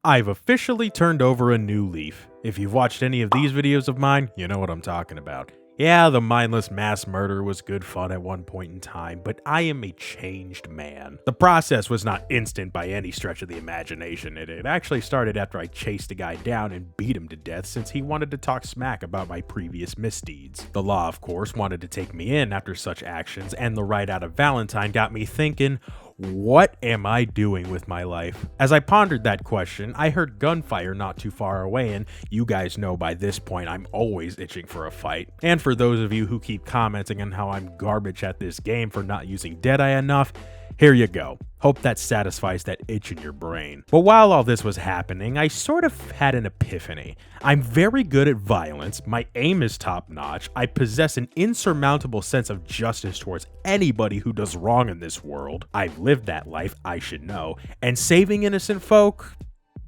I've officially turned over a new leaf. If you've watched any of these videos of mine, you know what I'm talking about. Yeah, the mindless mass murder was good fun at one point in time, but I am a changed man. The process was not instant by any stretch of the imagination. It actually started after I chased a guy down and beat him to death since he wanted to talk smack about my previous misdeeds. The law, of course, wanted to take me in after such actions, and the write out of Valentine got me thinking, what am I doing with my life? As I pondered that question, I heard gunfire not too far away, and you guys know by this point I'm always itching for a fight. And for those of you who keep commenting on how I'm garbage at this game for not using Deadeye enough, here you go. Hope that satisfies that itch in your brain. But while all this was happening, I sort of had an epiphany. I'm very good at violence, my aim is top notch, I possess an insurmountable sense of justice towards anybody who does wrong in this world. I've lived that life, I should know, and saving innocent folk?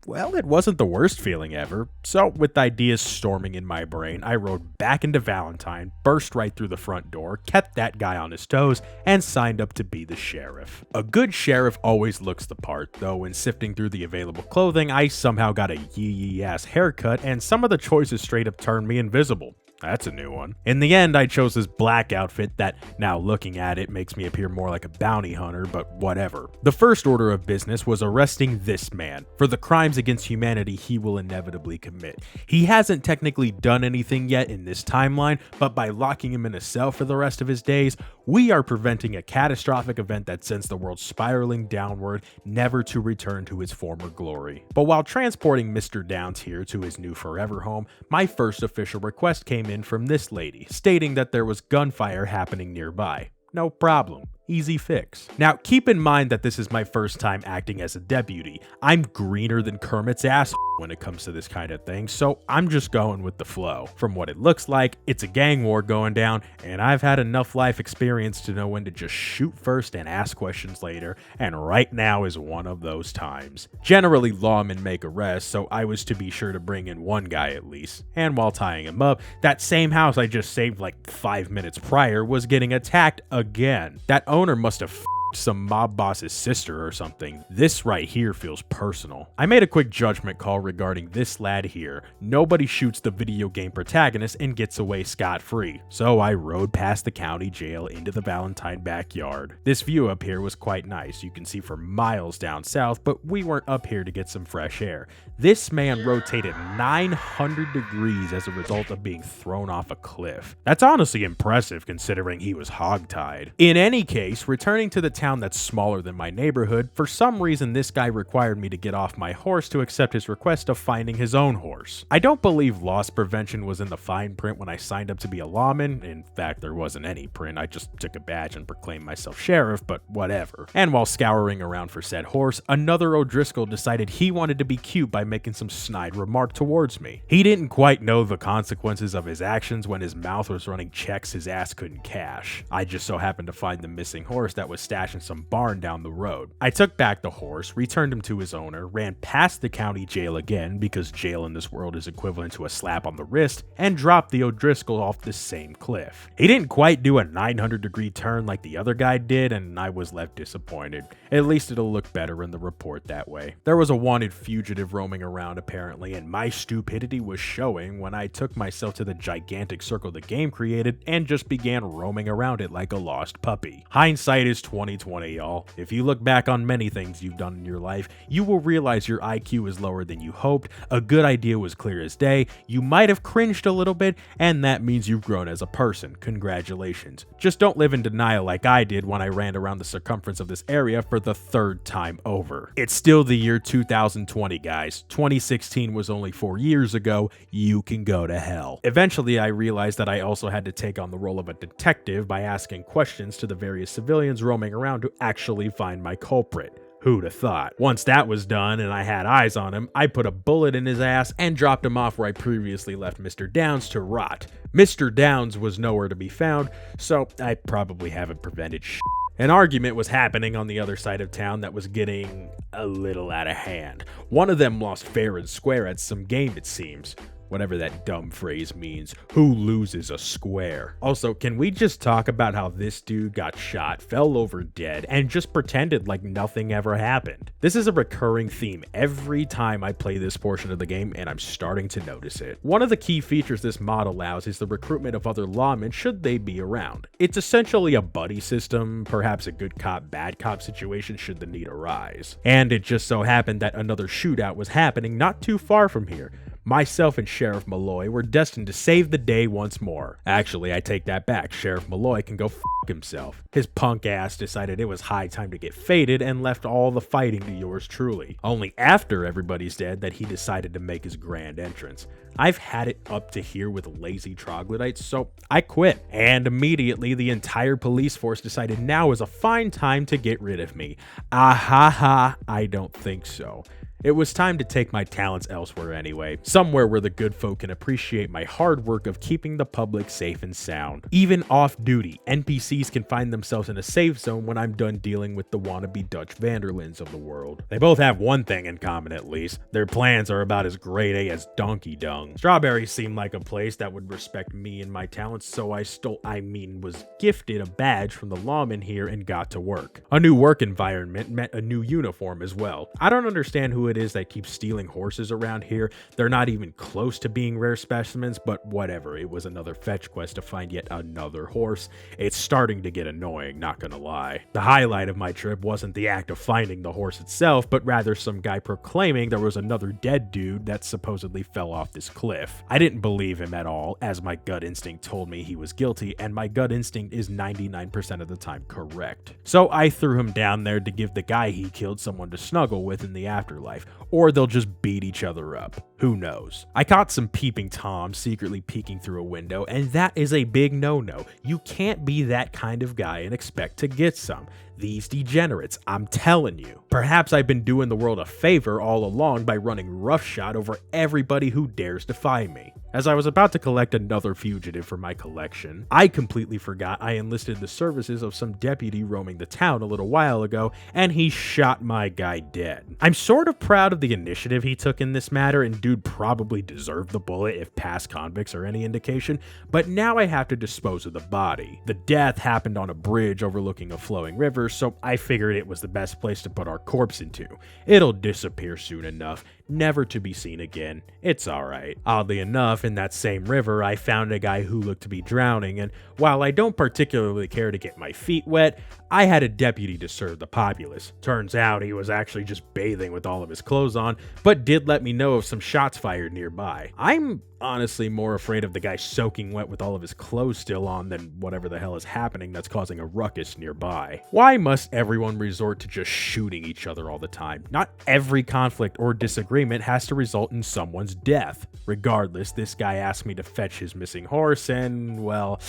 Well, it wasn't the worst feeling ever. So, with ideas storming in my brain, I rode back into Valentine, burst right through the front door, kept that guy on his toes, and signed up to be the sheriff. A good sheriff always looks the part, though in sifting through the available clothing, I somehow got a yee-ass haircut, and some of the choices straight up turned me invisible. That's a new one. In the end, I chose this black outfit that, now looking at it, makes me appear more like a bounty hunter, but whatever. The first order of business was arresting this man for the crimes against humanity he will inevitably commit. He hasn't technically done anything yet in this timeline, but by locking him in a cell for the rest of his days, we are preventing a catastrophic event that sends the world spiraling downward, never to return to its former glory. But while transporting Mr. Downs here to his new forever home, my first official request came in from this lady, stating that there was gunfire happening nearby. No problem. Easy fix. Now, keep in mind that this is my first time acting as a deputy. I'm greener than Kermit's ass when it comes to this kind of thing, so I'm just going with the flow. From what it looks like, it's a gang war going down, and I've had enough life experience to know when to just shoot first and ask questions later, and right now is one of those times. Generally, lawmen make arrests, so I was to be sure to bring in one guy at least. And while tying him up, that same house I just saved like 5 minutes prior was getting attacked again. That owner must have some mob boss's sister or something. This right here feels personal. I made a quick judgment call regarding this lad here. Nobody shoots the video game protagonist and gets away scot-free. So I rode past the county jail into the Valentine backyard. This view up here was quite nice. You can see for miles down south, but we weren't up here to get some fresh air. This man rotated 900 degrees as a result of being thrown off a cliff. That's honestly impressive considering he was hogtied. In any case, returning to the town that's smaller than my neighborhood, for some reason this guy required me to get off my horse to accept his request of finding his own horse. I don't believe loss prevention was in the fine print when I signed up to be a lawman. In fact, there wasn't any print. I just took a badge and proclaimed myself sheriff, but whatever. And while scouring around for said horse, another O'Driscoll decided he wanted to be cute by making some snide remark towards me. He didn't quite know the consequences of his actions when his mouth was running checks his ass couldn't cash. I just so happened to find the missing horse that was stashed in some barn down the road. I took back the horse, returned him to his owner, ran past the county jail again because jail in this world is equivalent to a slap on the wrist, and dropped the O'Driscoll off the same cliff. He didn't quite do a 900-degree turn like the other guy did, and I was left disappointed. At least it'll look better in the report that way. There was a wanted fugitive roaming around apparently, and my stupidity was showing when I took myself to the gigantic circle the game created and just began roaming around it like a lost puppy. Hindsight is 20/20, y'all. If you look back on many things you've done in your life, you will realize your IQ is lower than you hoped, a good idea was clear as day, you might have cringed a little bit, and that means you've grown as a person. Congratulations. Just don't live in denial like I did when I ran around the circumference of this area for the third time over. It's still the year 2020, guys. 2016 was only 4 years ago. You can go to hell. Eventually, I realized that I also had to take on the role of a detective by asking questions to the various civilians roaming around to actually find my culprit. Who'd have thought? Once that was done and I had eyes on him, I put a bullet in his ass and dropped him off where I previously left Mr. Downs to rot. Mr. Downs was nowhere to be found, so I probably haven't prevented shit. An argument was happening on the other side of town that was getting a little out of hand. One of them lost fair and square at some game, it seems. Whatever that dumb phrase means. Who loses a square? Also, can we just talk about how this dude got shot, fell over dead, and just pretended like nothing ever happened? This is a recurring theme every time I play this portion of the game, and I'm starting to notice it. One of the key features this mod allows is the recruitment of other lawmen should they be around. It's essentially a buddy system, perhaps a good cop, bad cop situation should the need arise. And it just so happened that another shootout was happening not too far from here. Myself and Sheriff Malloy were destined to save the day once more. Actually, I take that back. Sheriff Malloy can go f*** himself. His punk ass decided it was high time to get faded and left all the fighting to yours truly. Only after everybody's dead that he decided to make his grand entrance. I've had it up to here with lazy troglodytes, so I quit. And immediately the entire police force decided now is a fine time to get rid of me. Ahaha, I don't think so. It was time to take my talents elsewhere anyway, somewhere where the good folk can appreciate my hard work of keeping the public safe and sound. Even off duty, NPCs can find themselves in a safe zone when I'm done dealing with the wannabe Dutch Vanderlins of the world. They both have one thing in common at least, their plans are about as grade A as donkey dung. Strawberry seemed like a place that would respect me and my talents, so was gifted a badge from the lawman here and got to work. A new work environment meant a new uniform as well. I don't understand who it is that keeps stealing horses around here. They're not even close to being rare specimens, but whatever. It was another fetch quest to find yet another horse. It's starting to get annoying, not gonna lie. The highlight of my trip wasn't the act of finding the horse itself, but rather some guy proclaiming there was another dead dude that supposedly fell off this cliff. I didn't believe him at all, as my gut instinct told me he was guilty, and my gut instinct is 99% of the time correct. So I threw him down there to give the guy he killed someone to snuggle with in the afterlife. Or they'll just beat each other up. Who knows? I caught some peeping Toms secretly peeking through a window, and that is a big no-no. You can't be that kind of guy and expect to get some. These degenerates, I'm telling you. Perhaps I've been doing the world a favor all along by running roughshod over everybody who dares defy me. As I was about to collect another fugitive for my collection, I completely forgot I enlisted the services of some deputy roaming the town a little while ago, and he shot my guy dead. I'm sort of proud of the initiative he took in this matter, and dude probably deserved the bullet if past convicts are any indication, but now I have to dispose of the body. The death happened on a bridge overlooking a flowing river, so I figured it was the best place to put our corpse into. It'll disappear soon enough, never to be seen again. It's alright. Oddly enough, in that same river, I found a guy who looked to be drowning, and while I don't particularly care to get my feet wet, I had a deputy to serve the populace. Turns out he was actually just bathing with all of his clothes on, but did let me know of some shots fired nearby. I'm honestly more afraid of the guy soaking wet with all of his clothes still on than whatever the hell is happening that's causing a ruckus nearby. Why must everyone resort to just shooting each other all the time? Not every conflict or disagreement has to result in someone's death. Regardless, this guy asked me to fetch his missing horse, and, well,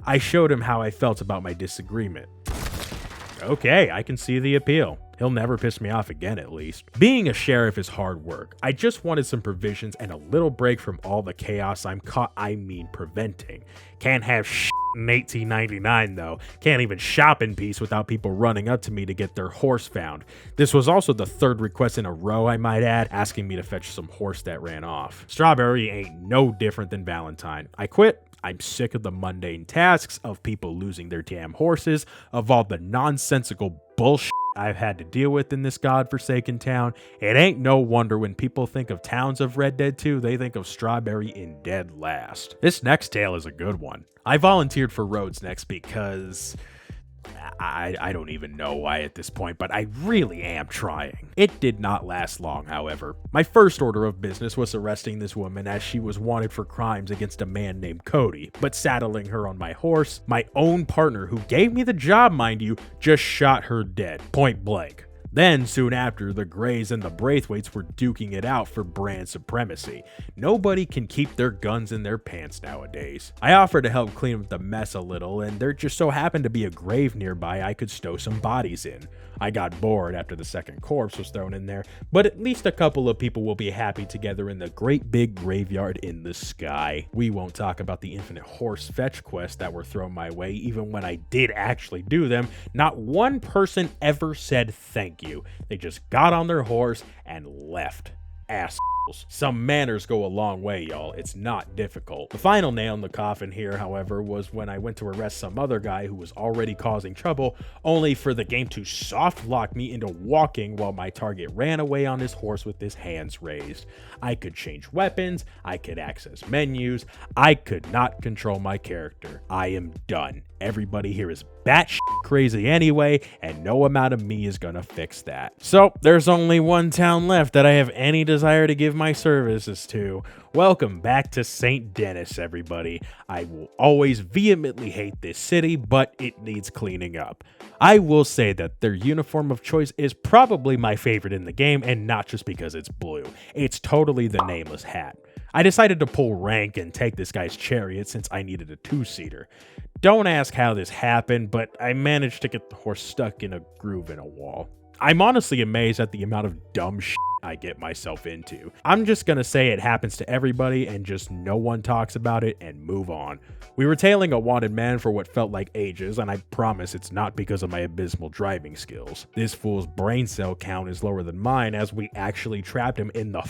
I showed him how I felt about my disagreement. Okay, I can see the appeal. He'll never piss me off again, at least. Being a sheriff is hard work. I just wanted some provisions and a little break from all the chaos I'm preventing. Can't have shit in 1899 though. Can't even shop in peace without people running up to me to get their horse found. This was also the third request in a row, I might add, asking me to fetch some horse that ran off. Strawberry ain't no different than Valentine. I quit. I'm sick of the mundane tasks, of people losing their damn horses, of all the nonsensical bullshit I've had to deal with in this godforsaken town. It ain't no wonder when people think of towns of Red Dead 2, they think of Strawberry in dead last. This next tale is a good one. I volunteered for Rhodes next because I don't even know why at this point, but I really am trying. It did not last long, however. My first order of business was arresting this woman as she was wanted for crimes against a man named Cody, but saddling her on my horse, my own partner who gave me the job, mind you, just shot her dead, point blank. Then, soon after, the Greys and the Braithwaites were duking it out for brand supremacy. Nobody can keep their guns in their pants nowadays. I offered to help clean up the mess a little, and there just so happened to be a grave nearby I could stow some bodies in. I got bored after the second corpse was thrown in there, but at least a couple of people will be happy together in the great big graveyard in the sky. We won't talk about the infinite horse fetch quests that were thrown my way, even when I did actually do them. Not one person ever said thank you. They just got on their horse and left. Ass. Some manners go a long way, y'all. It's not difficult. The final nail in the coffin here, however, was when I went to arrest some other guy who was already causing trouble, only for the game to soft lock me into walking while my target ran away on his horse with his hands raised. I could change weapons, I could access menus, I could not control my character. I am done. Everybody here is batshit crazy anyway, and no amount of me is gonna fix that. So there's only one town left that I have any desire to give my services to. Welcome back to Saint Denis, everybody. I will always vehemently hate this city, but it needs cleaning up. I will say that their uniform of choice is probably my favorite in the game, and not just because it's blue. It's totally the nameless hat. I decided to pull rank and take this guy's chariot since I needed a two-seater. Don't ask how this happened, but I managed to get the horse stuck in a groove in a wall. I'm honestly amazed at the amount of dumb shit I get myself into. I'm just gonna say it happens to everybody and just no one talks about it and move on. We were tailing a wanted man for what felt like ages, and I promise it's not because of my abysmal driving skills. This fool's brain cell count is lower than mine, as we actually trapped him in the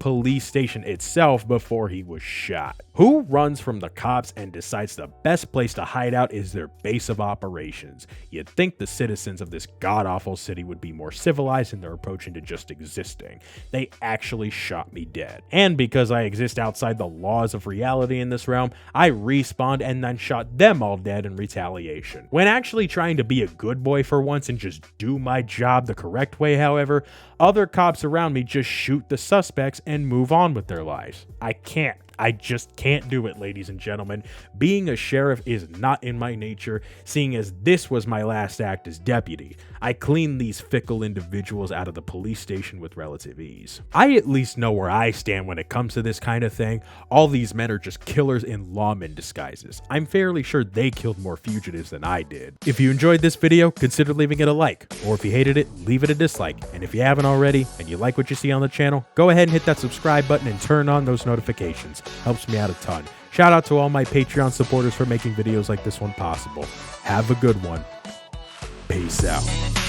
police station itself before he was shot. Who runs from the cops and decides the best place to hide out is their base of operations? You'd think the citizens of this god-awful city would be more civilized in their approach into just existing. They actually shot me dead. And because I exist outside the laws of reality in this realm, I respawned and then shot them all dead in retaliation. When actually trying to be a good boy for once and just do my job the correct way, however, other cops around me just shoot the suspects and move on with their lives. I just can't do it, ladies and gentlemen. Being a sheriff is not in my nature, seeing as this was my last act as deputy. I cleaned these fickle individuals out of the police station with relative ease. I at least know where I stand when it comes to this kind of thing. All these men are just killers in lawman disguises. I'm fairly sure they killed more fugitives than I did. If you enjoyed this video, consider leaving it a like, or if you hated it, leave it a dislike. And if you haven't already, and you like what you see on the channel, go ahead and hit that subscribe button and turn on those notifications. Helps me out a ton. Shout out to all my Patreon supporters for making videos like this one possible. Have a good one. Peace out.